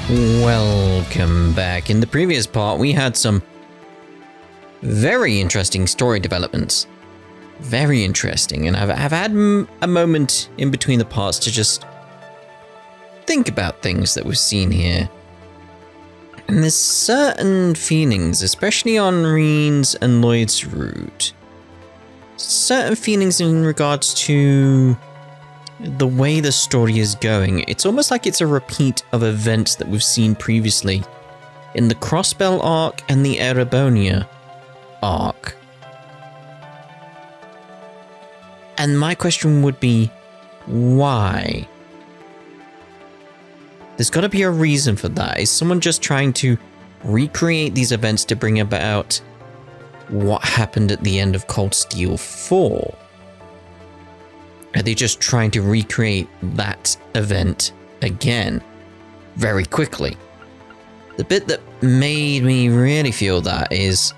Welcome back. In the previous part, we had some very interesting story developments. Very interesting, and I've had a moment in between the parts to just think about things that we've seen here. And there's certain feelings, especially on Rean's and Lloyd's route. Certain feelings in regards to the way the story is going. It's almost like it's a repeat of events that we've seen previously in the Crossbell arc and the Erebonia arc. And my question would be, why? There's got to be a reason for that. Is someone just trying to recreate these events to bring about what happened at the end of Cold Steel 4? Are they just trying to recreate that event again very quickly? The bit that made me really feel that is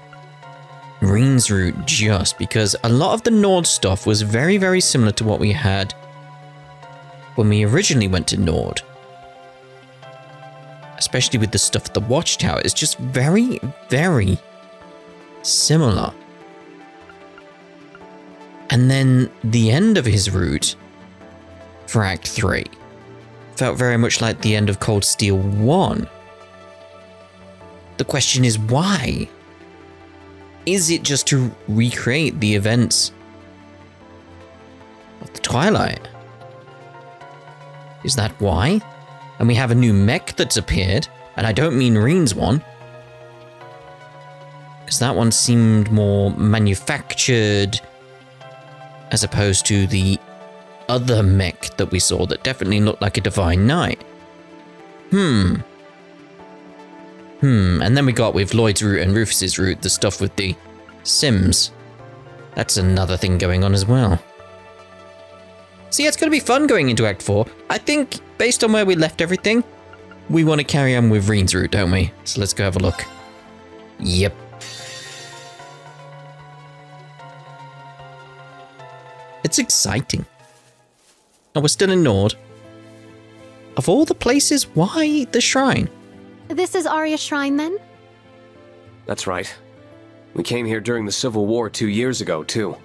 Rean's route, just because a lot of the Nord stuff was very, very similar to what we had when we originally went to Nord. Especially with the stuff at the Watchtower. It's just very, very similar. And then the end of his route for Act 3 felt very much like the end of Cold Steel 1. The question is why? Is it just to recreate the events of the Twilight? Is that why? And we have a new mech that's appeared, and I don't mean Rean's one, because that one seemed more manufactured as opposed to the other mech that we saw that definitely looked like a Divine Knight. And then we got with Lloyd's route and Rufus's route, the stuff with the Sims. That's another thing going on as well. So yeah, it's going to be fun going into Act 4. I think, based on where we left everything, we want to carry on with Rean's route, don't we? So let's go have a look. Yep. It's exciting. Oh, we're still in Nord. Of all the places, why the shrine? This is Arya's shrine, then? That's right. We came here during the Civil War 2 years ago, too.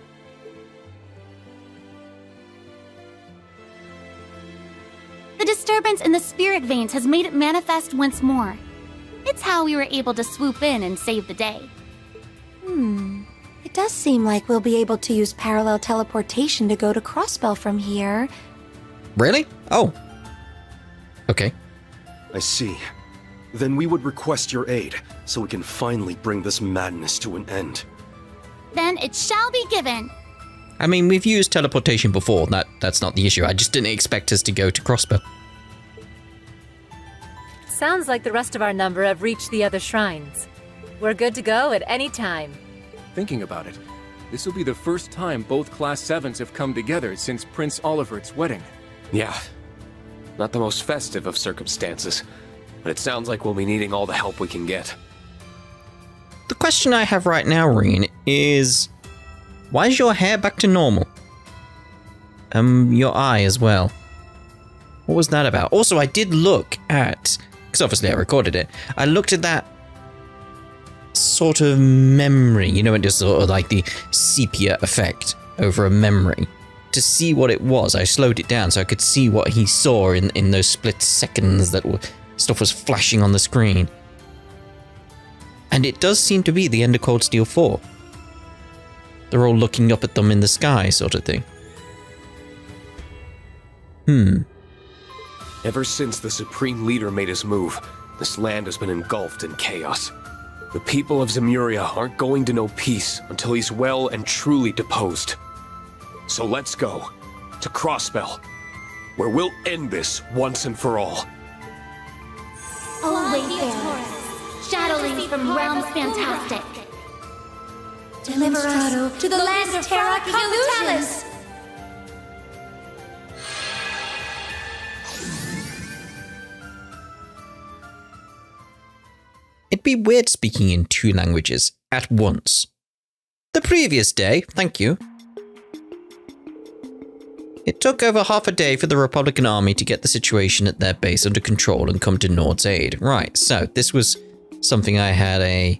The disturbance in the spirit veins has made it manifest once more. It's how we were able to swoop in and save the day. It does seem like we'll be able to use parallel teleportation to go to Crossbell from here. Really? Oh. Okay. I see. Then we would request your aid, so we can finally bring this madness to an end. Then it shall be given. I mean, we've used teleportation before. That's not the issue. I just didn't expect us to go to Crossbell. Sounds like the rest of our number have reached the other shrines. We're good to go at any time. Thinking about it, this will be the first time both Class 7s have come together since Prince Olivert's wedding. Yeah. Not the most festive of circumstances, but it sounds like we'll be needing all the help we can get. The question I have right now, Rean, is why is your hair back to normal? Your eye as well. What was that about? Also, I did look at, because obviously I recorded it, I looked at that sort of memory, you know, it just sort of like the sepia effect over a memory. To see what it was, I slowed it down so I could see what he saw in those split seconds that stuff was flashing on the screen. And it does seem to be the end of Cold Steel 4. They're all looking up at them in the sky, sort of thing. Ever since the Supreme Leader made his move, this land has been engulfed in chaos. The people of Zemuria aren't going to know peace until he's well and truly deposed. So let's go to Crossbell, where we'll end this once and for all. Oh, wayfarers, shadowlings from realms fantastic. Deliver us To the land of Terra Capitalis! It'd be weird speaking in 2 languages at once. The previous day, thank you. It took over half a day for the Republican Army to get the situation at their base under control and come to Nord's aid. Right, so this was something I had a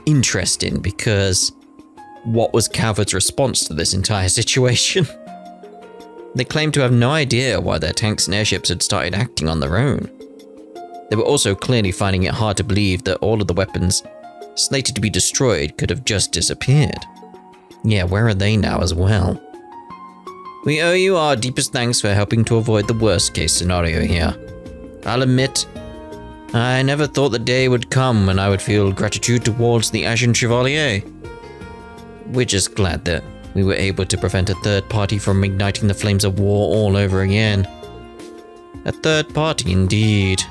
interest in, because what was Calvert's response to this entire situation? They claimed to have no idea why their tanks and airships had started acting on their own. They were also clearly finding it hard to believe that all of the weapons slated to be destroyed could have just disappeared. Yeah, where are they now as well? We owe you our deepest thanks for helping to avoid the worst case scenario here. I'll admit, I never thought the day would come when I would feel gratitude towards the Ashen Chevalier. We're just glad that we were able to prevent a third party from igniting the flames of war all over again. A third party indeed.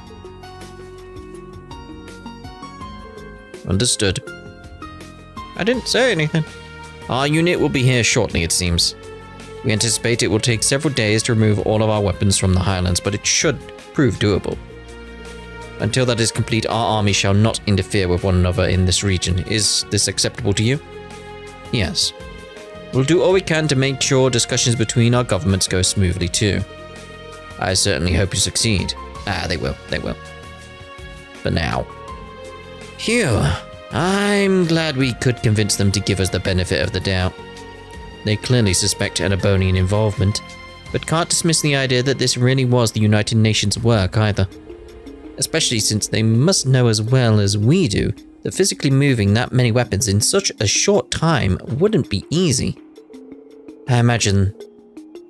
Understood. I didn't say anything. Our unit will be here shortly, it seems. We anticipate it will take several days to remove all of our weapons from the Highlands, but it should prove doable. Until that is complete, our army shall not interfere with one another in this region. Is this acceptable to you? Yes. We'll do all we can to make sure discussions between our governments go smoothly too. I certainly hope you succeed. They will. For now. Phew. I'm glad we could convince them to give us the benefit of the doubt. They clearly suspect Annabonian involvement, but can't dismiss the idea that this really was the United Nations' work either. Especially since they must know as well as we do that physically moving that many weapons in such a short time wouldn't be easy. I imagine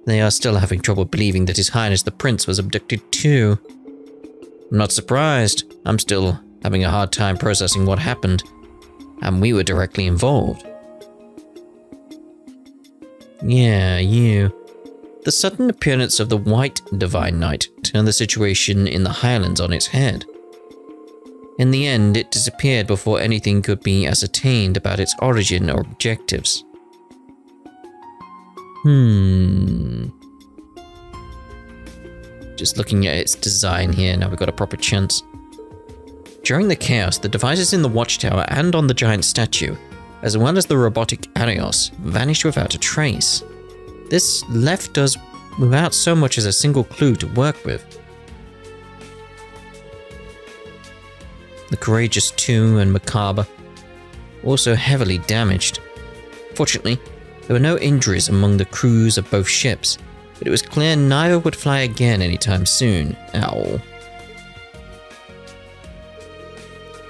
they are still having trouble believing that His Highness the Prince was abducted too. I'm not surprised. I'm still having a hard time processing what happened, and we were directly involved. Yeah, you. The sudden appearance of the White Divine Knight turned the situation in the Highlands on its head. In the end, it disappeared before anything could be ascertained about its origin or objectives. Just looking at its design here, now we've got a proper chance. During the chaos, the devices in the watchtower and on the giant statue, as well as the robotic Arios, vanished without a trace. This left us without so much as a single clue to work with. The Courageous II and Macabre, also heavily damaged. Fortunately, there were no injuries among the crews of both ships, but it was clear neither would fly again anytime soon. Ow.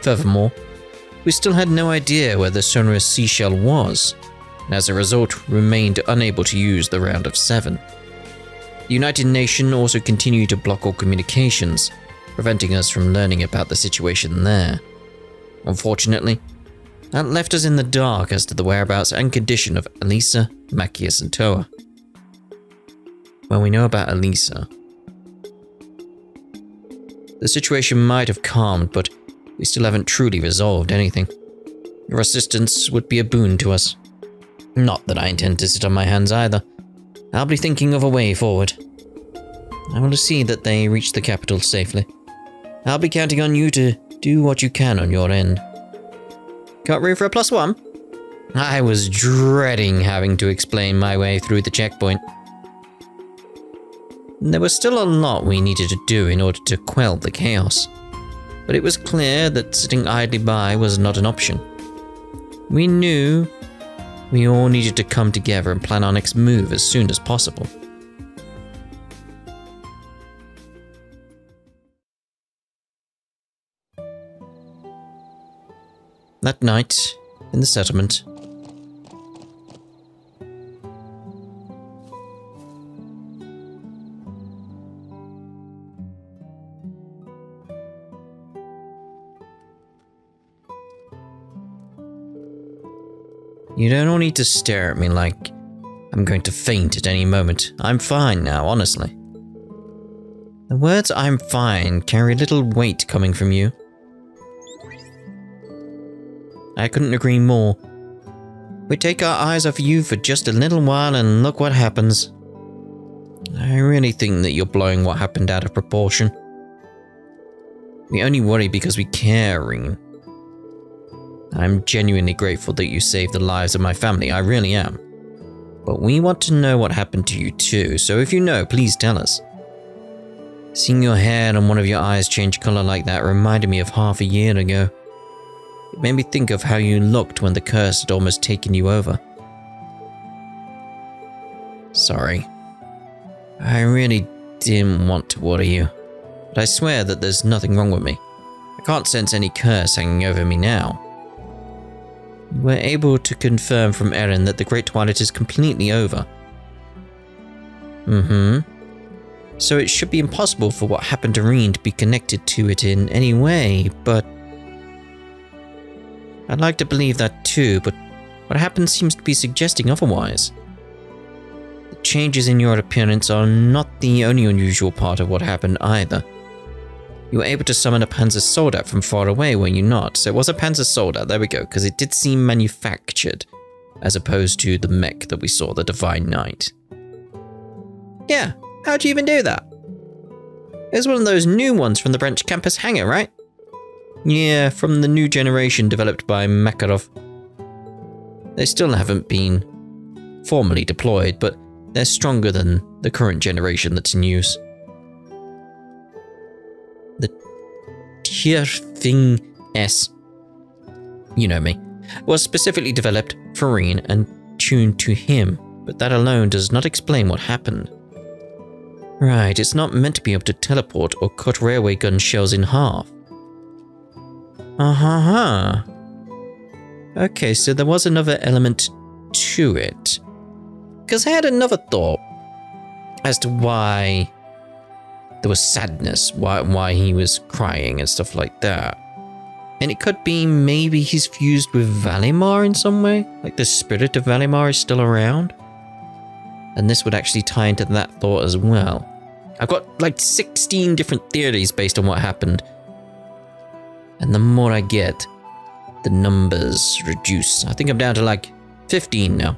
Furthermore, we still had no idea where the sonorous seashell was, and as a result remained unable to use the Round of 7. The United Nations also continued to block all communications, preventing us from learning about the situation there. Unfortunately, that left us in the dark as to the whereabouts and condition of Elisa, Machias, and Toa. Well, we know about Elisa. The situation might have calmed, but we still haven't truly resolved anything. Your assistance would be a boon to us. Not that I intend to sit on my hands either. I'll be thinking of a way forward. I want to see that they reach the capital safely. I'll be counting on you to do what you can on your end. Got room for a +1? I was dreading having to explain my way through the checkpoint. There was still a lot we needed to do in order to quell the chaos, but it was clear that sitting idly by was not an option. We knew we all needed to come together and plan our next move as soon as possible. That night, in the settlement, you don't all need to stare at me like I'm going to faint at any moment. I'm fine now, honestly. The words "I'm fine" carry little weight coming from you. I couldn't agree more. We take our eyes off you for just a little while and look what happens. I really think that you're blowing what happened out of proportion. We only worry because we care, Rean. I'm genuinely grateful that you saved the lives of my family, I really am. But we want to know what happened to you too, so if you know, please tell us. Seeing your hair and one of your eyes change color like that reminded me of half a year ago. It made me think of how you looked when the curse had almost taken you over. Sorry. I really didn't want to worry you, but I swear that there's nothing wrong with me. I can't sense any curse hanging over me now. We're able to confirm from Erin that the Great Twilight is completely over. So it should be impossible for what happened to Rean to be connected to it in any way, but... I'd like to believe that too, but what happened seems to be suggesting otherwise. The changes in your appearance are not the only unusual part of what happened either. You were able to summon a Panzer Soldat from far away, were you not? So it was a Panzer Soldat, there we go, because it did seem manufactured, as opposed to the mech that we saw, the Divine Knight. Yeah, how'd you even do that? It was one of those new ones from the Branch Campus hangar, right? Yeah, from the new generation developed by Makarov. They still haven't been formally deployed, but they're stronger than the current generation that's in use. The Tierfing S, you know me, was specifically developed for Rean and tuned to him, but that alone does not explain what happened. Right, it's not meant to be able to teleport or cut railway gun shells in half. Okay, so there was another element to it. Because I had another thought as to why there was sadness, why he was crying and stuff like that. And it could be maybe he's fused with Valimar in some way, like the spirit of Valimar is still around. And this would actually tie into that thought as well. I've got like 16 different theories based on what happened. And the more I get, the numbers reduce. I think I'm down to like 15 now.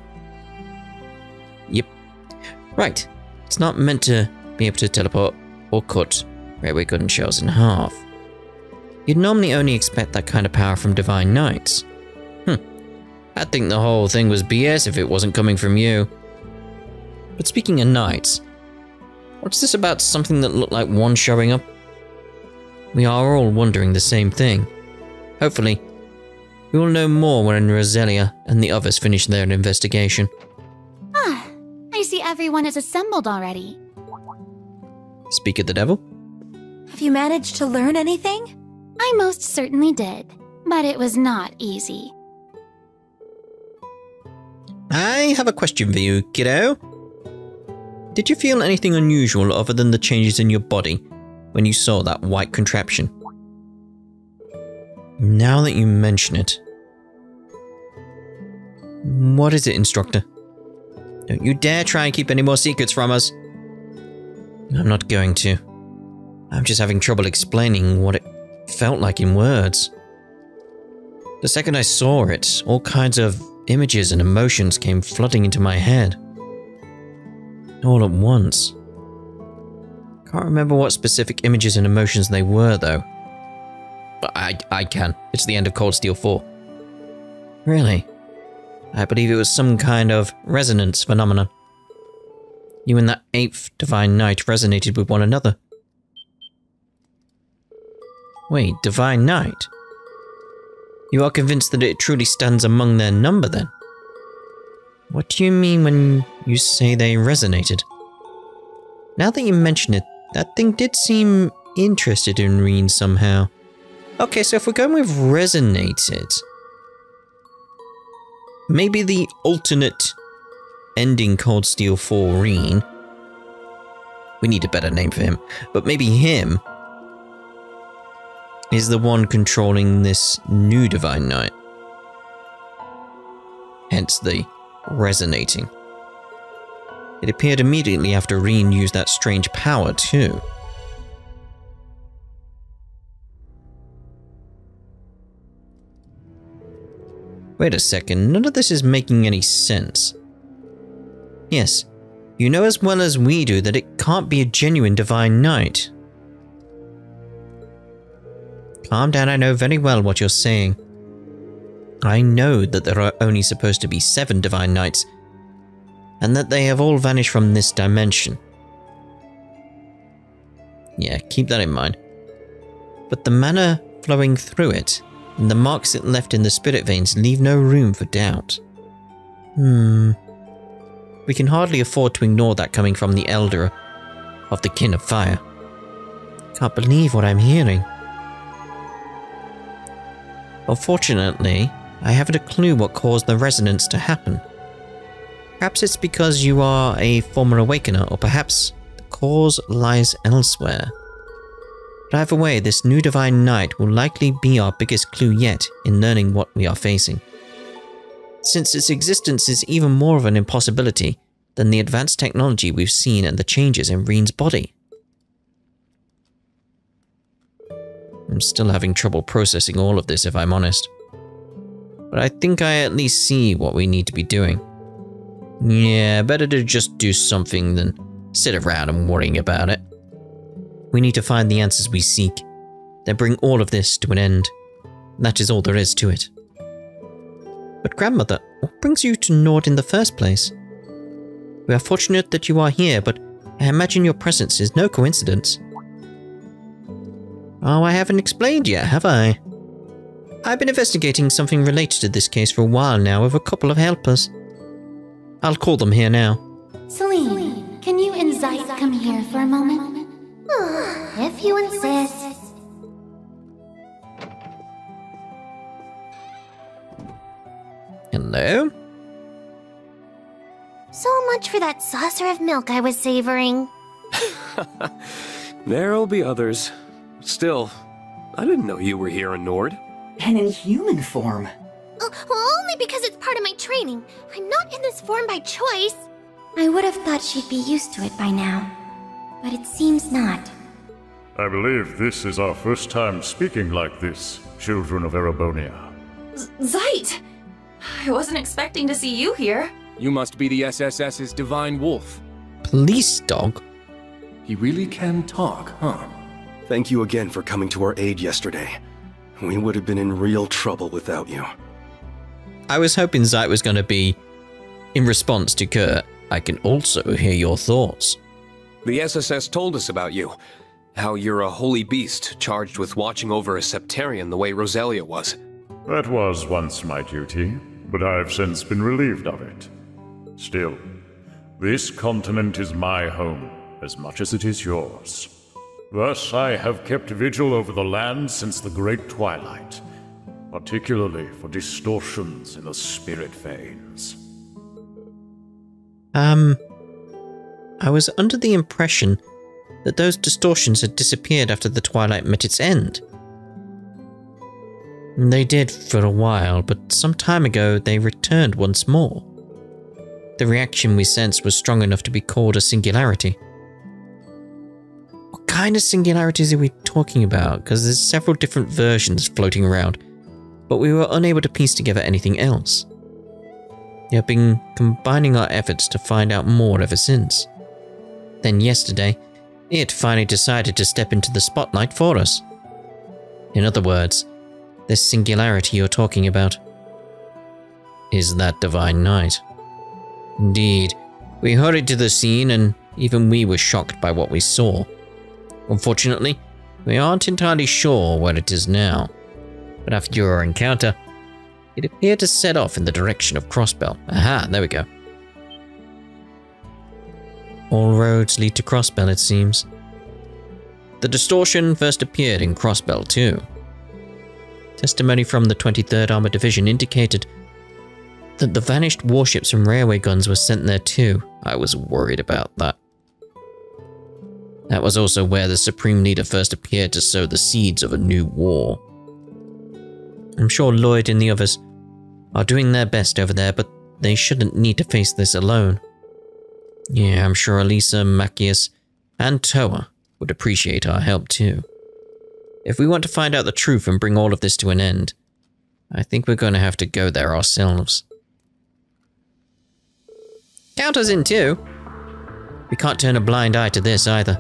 Yep. Right. It's not meant to be able to teleport or cut railway gun shells in half. You'd normally only expect that kind of power from Divine Knights. I'd think the whole thing was BS if it wasn't coming from you. But speaking of Knights, what's this about something that looked like one showing up? We are all wondering the same thing. Hopefully, we will know more when Roselia and the others finish their investigation. I see everyone is assembled already. Speak of the devil? Have you managed to learn anything? I most certainly did, but it was not easy. I have a question for you, kiddo. Did you feel anything unusual other than the changes in your body when you saw that white contraption? Now that you mention it. What is it, Instructor? Don't you dare try and keep any more secrets from us. I'm not going to. I'm just having trouble explaining what it felt like in words. The second I saw it, all kinds of images and emotions came flooding into my head. All at once. Can't remember what specific images and emotions they were, though. But I can. It's the end of Cold Steel 4. Really? I believe it was some kind of resonance phenomenon. You and that 8th Divine Knight resonated with one another. Wait, Divine Knight? You are convinced that it truly stands among their number, then? What do you mean when you say they resonated? Now that you mention it, that thing did seem interested in Rean somehow. Okay, so if we're going with resonated, maybe the alternate ending Cold Steel 4 Rean, we need a better name for him, but maybe him is the one controlling this new Divine Knight. Hence the resonating. It appeared immediately after Rean used that strange power too. Wait a second, none of this is making any sense. Yes, you know as well as we do that it can't be a genuine Divine Knight. Calm down, I know very well what you're saying. I know that there are only supposed to be 7 Divine Knights, and that they have all vanished from this dimension. Yeah, keep that in mind. But the mana flowing through it, and the marks it left in the spirit veins leave no room for doubt. We can hardly afford to ignore that coming from the Elder of the Kin of Fire. Can't believe what I'm hearing. Unfortunately, I haven't a clue what caused the resonance to happen. Perhaps it's because you are a former Awakener, or perhaps the cause lies elsewhere. But either way, this new Divine Knight will likely be our biggest clue yet in learning what we are facing, since its existence is even more of an impossibility than the advanced technology we've seen and the changes in Rean's body. I'm still having trouble processing all of this, if I'm honest. But I think I at least see what we need to be doing. Yeah, better to just do something than sit around and worrying about it. We need to find the answers we seek, then bring all of this to an end. That is all there is to it. But grandmother, what brings you to Nord in the first place? We are fortunate that you are here, but I imagine your presence is no coincidence. Oh, I haven't explained yet, have I? I've been investigating something related to this case for a while now with a couple of helpers. I'll call them here now. Celine, can you and Zeit come here for a moment? If you insist. Hello? So much for that saucer of milk I was savoring. There'll be others. Still, I didn't know you were here in Nord. And in human form. Only because it's part of my training. I'm not in this form by choice. I would have thought she'd be used to it by now, but it seems not. I believe this is our first time speaking like this, children of Erebonia. Zeit! I wasn't expecting to see you here. You must be the SSS's Divine Wolf. Police dog? He really can talk, huh? Thank you again for coming to our aid yesterday. We would have been in real trouble without you. I was hoping Zeit was going to be, in response to Kurt, I can also hear your thoughts. The SSS told us about you. How you're a holy beast charged with watching over a Septarian the way Roselia was. That was once my duty, but I've since been relieved of it. Still, this continent is my home as much as it is yours. Thus, I have kept vigil over the land since the Great Twilight, particularly for distortions in the spirit veins. I was under the impression that those distortions had disappeared after the Twilight met its end. They did for a while, but some time ago they returned once more. The reaction we sensed was strong enough to be called a singularity. What kind of singularities are we talking about? Because there's several different versions floating around, but we were unable to piece together anything else. We have been combining our efforts to find out more ever since. Then yesterday, it finally decided to step into the spotlight for us. In other words, this singularity you're talking about is that Divine Knight. Indeed, we hurried to the scene and even we were shocked by what we saw. Unfortunately, we aren't entirely sure where it is now, but after your encounter, it appeared to set off in the direction of Crossbell. Aha, there we go. All roads lead to Crossbell, it seems. The distortion first appeared in Crossbell too. Testimony from the 23rd Armored Division indicated that the vanished warships and railway guns were sent there too. I was worried about that. That was also where the Supreme Leader first appeared to sow the seeds of a new war. I'm sure Lloyd and the others are doing their best over there, but they shouldn't need to face this alone. Yeah, I'm sure Elisa, Macias, and Toa would appreciate our help too. If we want to find out the truth and bring all of this to an end, I think we're going to have to go there ourselves. Count us in too. We can't turn a blind eye to this either.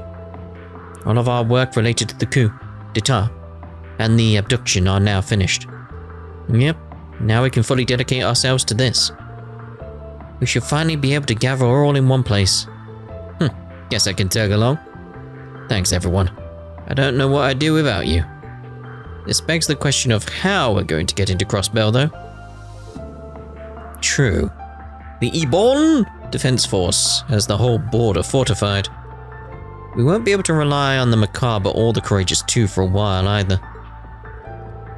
All of our work related to the coup d'etat and the abduction are now finished. Yep, now we can fully dedicate ourselves to this. we should finally be able to gather all in one place. Guess I can tag along. Thanks, everyone. I don't know what I'd do without you. This begs the question of how we're going to get into Crossbell, though. True. The Eborn Defense Force has the whole border fortified. We won't be able to rely on the Macabre or the Courageous 2 for a while either.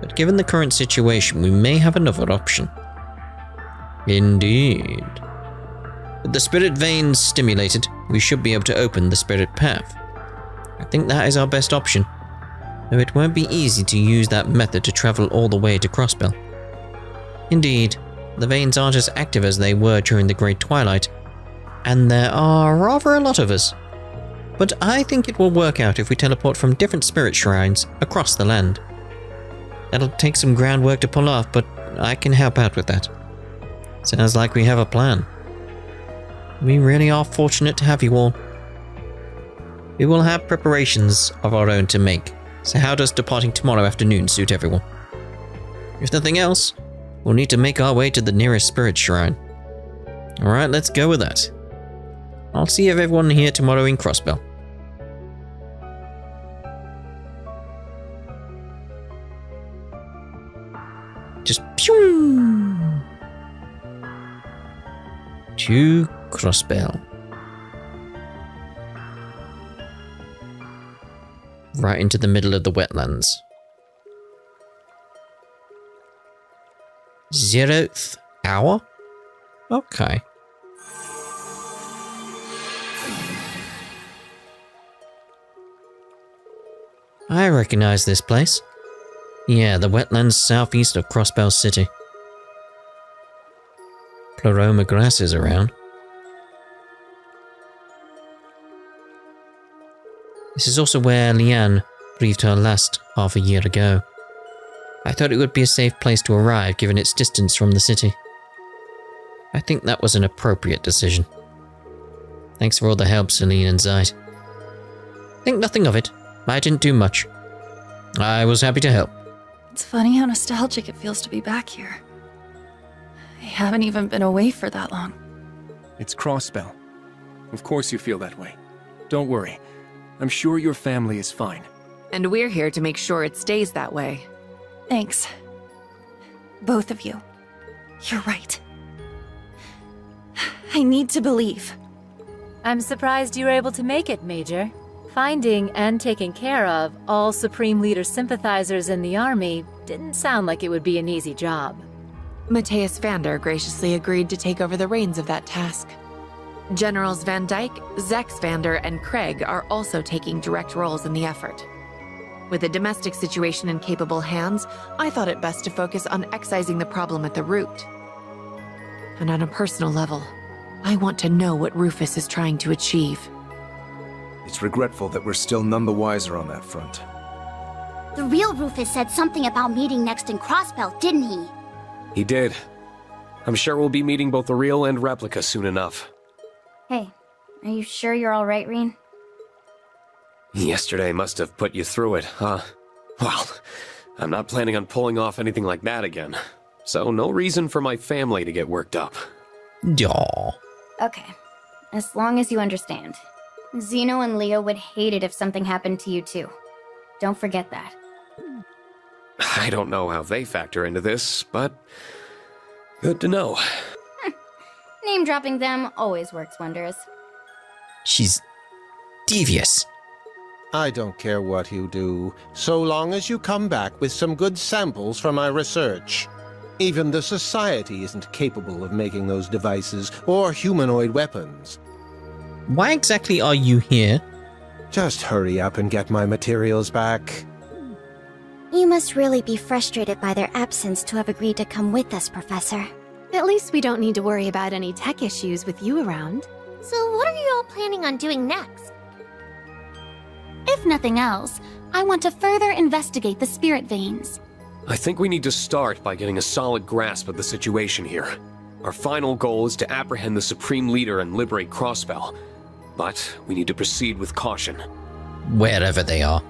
But given the current situation, we may have another option. Indeed. With the spirit veins stimulated, we should be able to open the spirit path. I think that is our best option, though it won't be easy to use that method to travel all the way to Crossbell. Indeed, the veins aren't as active as they were during the Great Twilight, and there are rather a lot of us. But I think it will work out if we teleport from different spirit shrines across the land. That'll take some groundwork to pull off, but I can help out with that. Sounds like we have a plan. We really are fortunate to have you all. We will have preparations of our own to make, so how does departing tomorrow afternoon suit everyone? If nothing else, we'll need to make our way to the nearest spirit shrine. Alright, let's go with that. I'll see everyone here tomorrow in Crossbell. Just pew! To Crossbell. Right into the middle of the wetlands. Zeroth hour? Okay. I recognize this place. Yeah, the wetlands southeast of Crossbell City. Pleroma grass is around. This is also where Rean breathed her last half a year ago. I thought it would be a safe place to arrive given its distance from the city. I think that was an appropriate decision. Thanks for all the help, Celine and Zeit. Think nothing of it. I didn't do much. I was happy to help. It's funny how nostalgic it feels to be back here. I haven't even been away for that long. It's Crossbell. Of course you feel that way. Don't worry. I'm sure your family is fine. And we're here to make sure it stays that way. Thanks. Both of you. You're right. I need to believe. I'm surprised you were able to make it, Major. Finding and taking care of all Supreme Leader sympathizers in the army didn't sound like it would be an easy job. Matthias Vander graciously agreed to take over the reins of that task. Generals Van Dyke, Zex Vander, and Craig are also taking direct roles in the effort. With the domestic situation in capable hands, I thought it best to focus on excising the problem at the root. And on a personal level, I want to know what Rufus is trying to achieve. It's regretful that we're still none the wiser on that front. The real Rufus said something about meeting next in Crossbell, didn't he? He did. I'm sure we'll be meeting both the real and replica soon enough. Hey, are you sure you're alright, Rean? Yesterday must have put you through it, huh? Well, I'm not planning on pulling off anything like that again. So no reason for my family to get worked up. Yaw. Okay, as long as you understand. Zeno and Leo would hate it if something happened to you too. Don't forget that. I don't know how they factor into this, but good to know. Name-dropping them always works wonders. She's devious. I don't care what you do, so long as you come back with some good samples for my research. Even the Society isn't capable of making those devices or humanoid weapons. Why exactly are you here? Just hurry up and get my materials back. You must really be frustrated by their absence to have agreed to come with us, Professor. At least we don't need to worry about any tech issues with you around. So what are you all planning on doing next? If nothing else, I want to further investigate the spirit veins. I think we need to start by getting a solid grasp of the situation here. Our final goal is to apprehend the Supreme Leader and liberate Crossbell. But we need to proceed with caution. Wherever they are.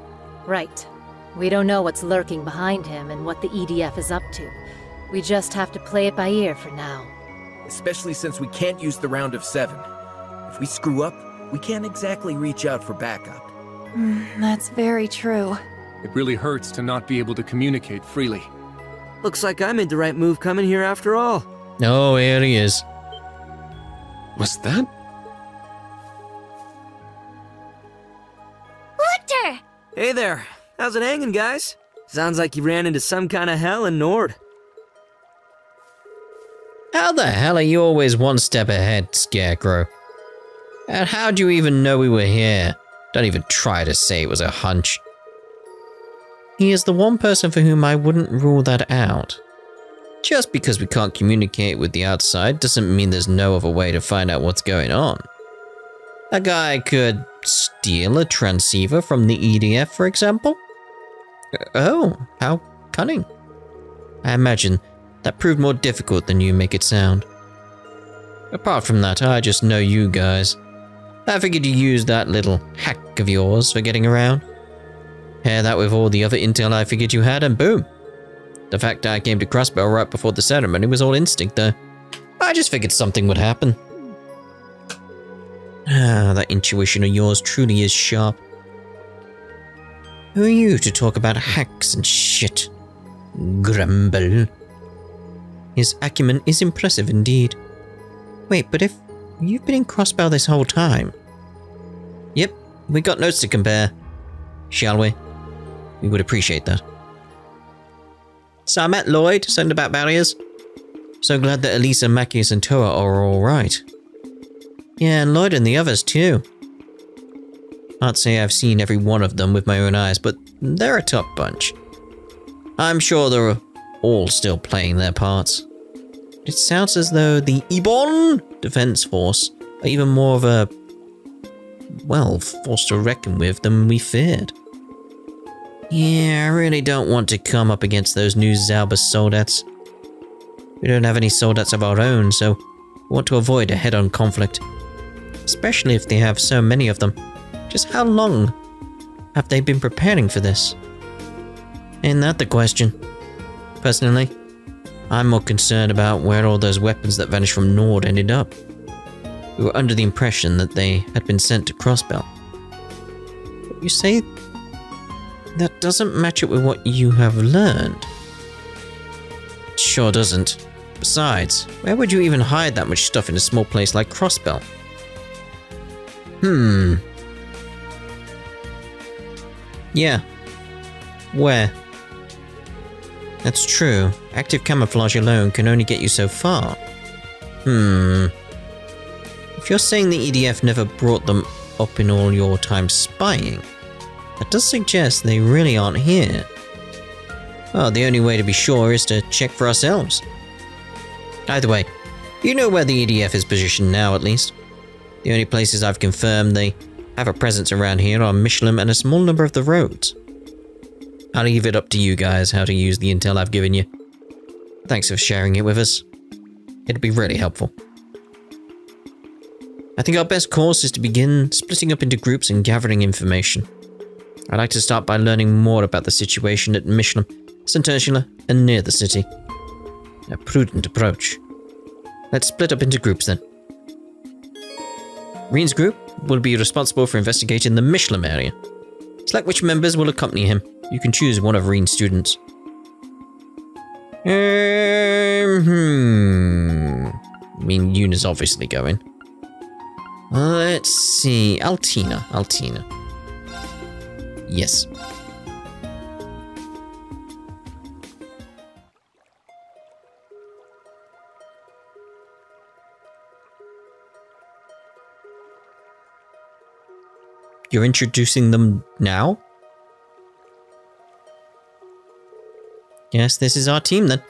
Right. We don't know what's lurking behind him and what the EDF is up to. We just have to play it by ear for now. especially since we can't use the round of 7. If we screw up, we can't exactly reach out for backup. That's very true. It really hurts to not be able to communicate freely. Looks like I made the right move coming here after all. Oh, here he is. Was that? Lictor! Hey there. How's it hanging, guys? Sounds like you ran into some kind of hell in Nord. How the hell are you always one step ahead, Scarecrow? And how do you even know we were here? Don't even try to say it was a hunch. He is the one person for whom I wouldn't rule that out. Just because we can't communicate with the outside doesn't mean there's no other way to find out what's going on. A guy could steal a transceiver from the EDF, for example? Oh, how cunning. I imagine that proved more difficult than you make it sound. Apart from that, I just know you guys. I figured you used that little hack of yours for getting around. Pair that with all the other intel I figured you had, and boom. The fact I came to Crossbell right before the ceremony was all instinct, though. I just figured something would happen. Ah, that intuition of yours truly is sharp. Who are you to talk about hacks and shit? Grumble. His acumen is impressive indeed. Wait, but if you've been in Crossbell this whole time... Yep, we got notes to compare. Shall we? We would appreciate that. So I met Lloyd, something about barriers. So glad that Elisa, Macias and Toa are alright. Yeah, and Lloyd and the others too. Can't say I've seen every one of them with my own eyes, but they're a tough bunch. I'm sure they're all still playing their parts. It sounds as though the Ebon Defense Force are even more of a, well, force to reckon with than we feared. Yeah, I really don't want to come up against those new Zalbus soldats. We don't have any soldats of our own, so we want to avoid a head-on conflict. Especially if they have so many of them. Just how long have they been preparing for this? Ain't that the question? Personally, I'm more concerned about where all those weapons that vanished from Nord ended up. We were under the impression that they had been sent to Crossbell. But you say that doesn't match up with what you have learned. It sure doesn't. Besides, where would you even hide that much stuff in a small place like Crossbell? Yeah. Where? That's true. Active camouflage alone can only get you so far. If you're saying the EDF never brought them up in all your time spying, that does suggest they really aren't here. Well, the only way to be sure is to check for ourselves. Either way, you know where the EDF is positioned now, at least. The only places I've confirmed they have a presence around here are Michelin and a small number of the roads. I'll leave it up to you guys how to use the intel I've given you. Thanks for sharing it with us. It'd be really helpful. I think our best course is to begin splitting up into groups and gathering information. I'd like to start by learning more about the situation at Michelin, St. Ursula, and near the city. A prudent approach. Let's split up into groups then. Rean's group will be responsible for investigating the Michelin area. Select which members will accompany him. You can choose one of Rean's students. I mean, Yuna's obviously going. Let's see. Altina. Yes. You're introducing them now? Yes, this is our team then.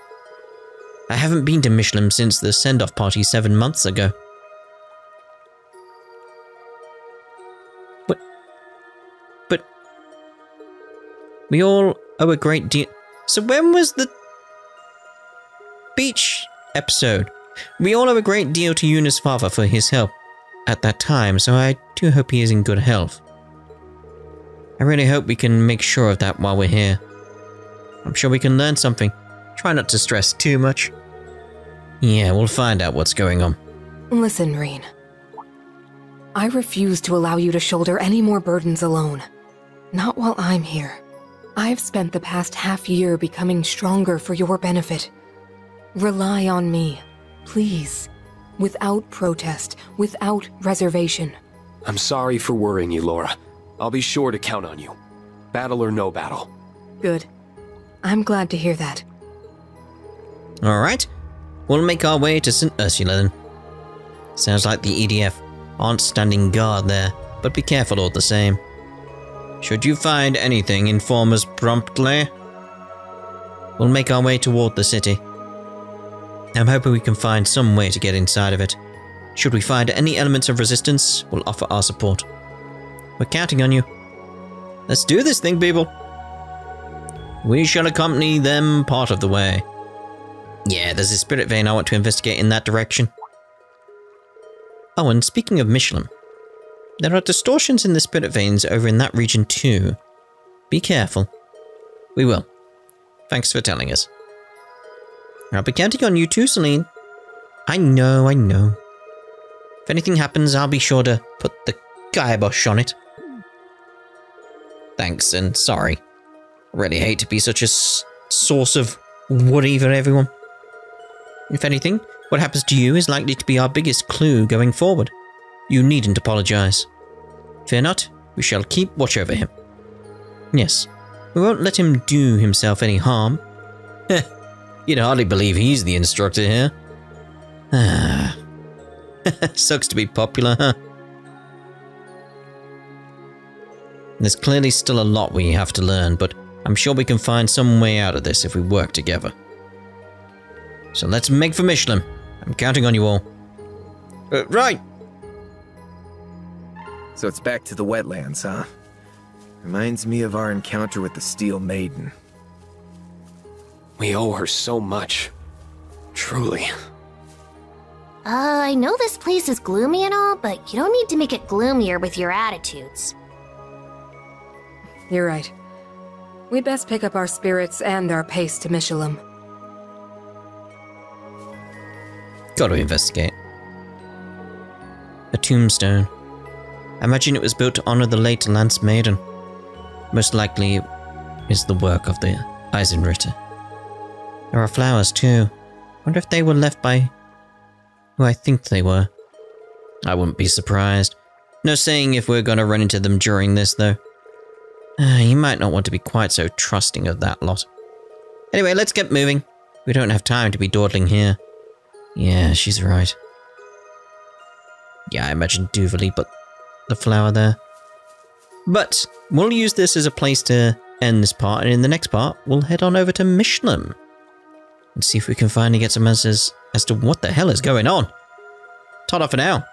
I haven't been to Michelin since the send-off party 7 months ago. But we all owe a great deal. So when was the beach episode? We all owe a great deal to Yuna's father for his help at that time, so I do hope he is in good health. I really hope we can make sure of that while we're here. I'm sure we can learn something. Try not to stress too much. Yeah, we'll find out what's going on. Listen, Rean. I refuse to allow you to shoulder any more burdens alone. Not while I'm here. I've spent the past half-year becoming stronger for your benefit. Rely on me, please. Without protest, without reservation. I'm sorry for worrying you, Laura. I'll be sure to count on you. Battle or no battle. Good. I'm glad to hear that. Alright, we'll make our way to St. Ursula then. Sounds like the EDF aren't standing guard there, but be careful all the same. Should you find anything, inform us promptly. We'll make our way toward the city. I'm hoping we can find some way to get inside of it. Should we find any elements of resistance, we'll offer our support. We're counting on you. Let's do this thing, people. We shall accompany them part of the way. Yeah, there's a spirit vein I want to investigate in that direction. Oh, and speaking of Michelin, there are distortions in the spirit veins over in that region too. Be careful. We will. Thanks for telling us. I'll be counting on you too, Celine. I know. If anything happens, I'll be sure to put the kibosh on it. Thanks, and sorry. I really hate to be such a source of worry for everyone. If anything, what happens to you is likely to be our biggest clue going forward. You needn't apologize. Fear not, we shall keep watch over him. Yes, we won't let him do himself any harm. Heh, you'd hardly believe he's the instructor here. Ah. Sucks to be popular, huh? There's clearly still a lot we have to learn, but I'm sure we can find some way out of this if we work together. So let's make for Michelin. I'm counting on you all. Right. So it's back to the wetlands, huh? Reminds me of our encounter with the Steel Maiden. We owe her so much. Truly. I know this place is gloomy and all, but you don't need to make it gloomier with your attitudes. You're right. We'd best pick up our spirits and our pace to Michelin. Gotta investigate. A tombstone. I imagine it was built to honor the late Lance Maiden. Most likely it is the work of the Eisenritter. There are flowers too. Wonder if they were left by who I think they were. I wouldn't be surprised. No saying if we're gonna run into them during this though. You might not want to be quite so trusting of that lot. Anyway, let's get moving. We don't have time to be dawdling here. Yeah, she's right. Yeah, I imagine Duvally, but the flower there. But we'll use this as a place to end this part, and in the next part, we'll head on over to Michelin and see if we can finally get some answers as to what the hell is going on. Ta-da for now.